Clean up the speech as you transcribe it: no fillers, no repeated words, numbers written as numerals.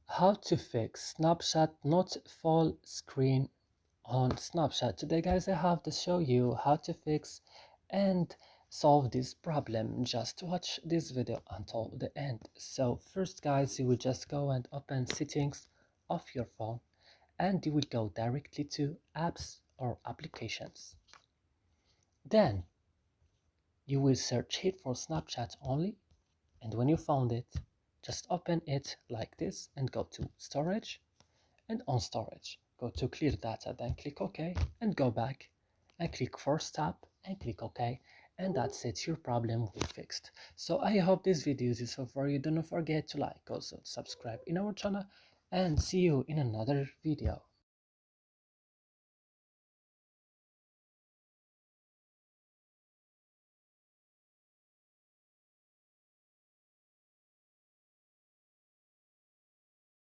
How to fix Snapchat not full screen on Snapchat. Today guys, I have to show you how to fix and solve this problem. Just watch this video until the end. So first guys, you will just go and open settings of your phone and you will go directly to apps or applications. Then you will search it for Snapchat only, and when you found it, just open it like this and go to storage, and on storage go to clear data, then click OK and go back and click force tap and click OK, and that's it, your problem will be fixed. So I hope this video is useful for you. Do not forget to like, also subscribe in our channel, and see you in another video.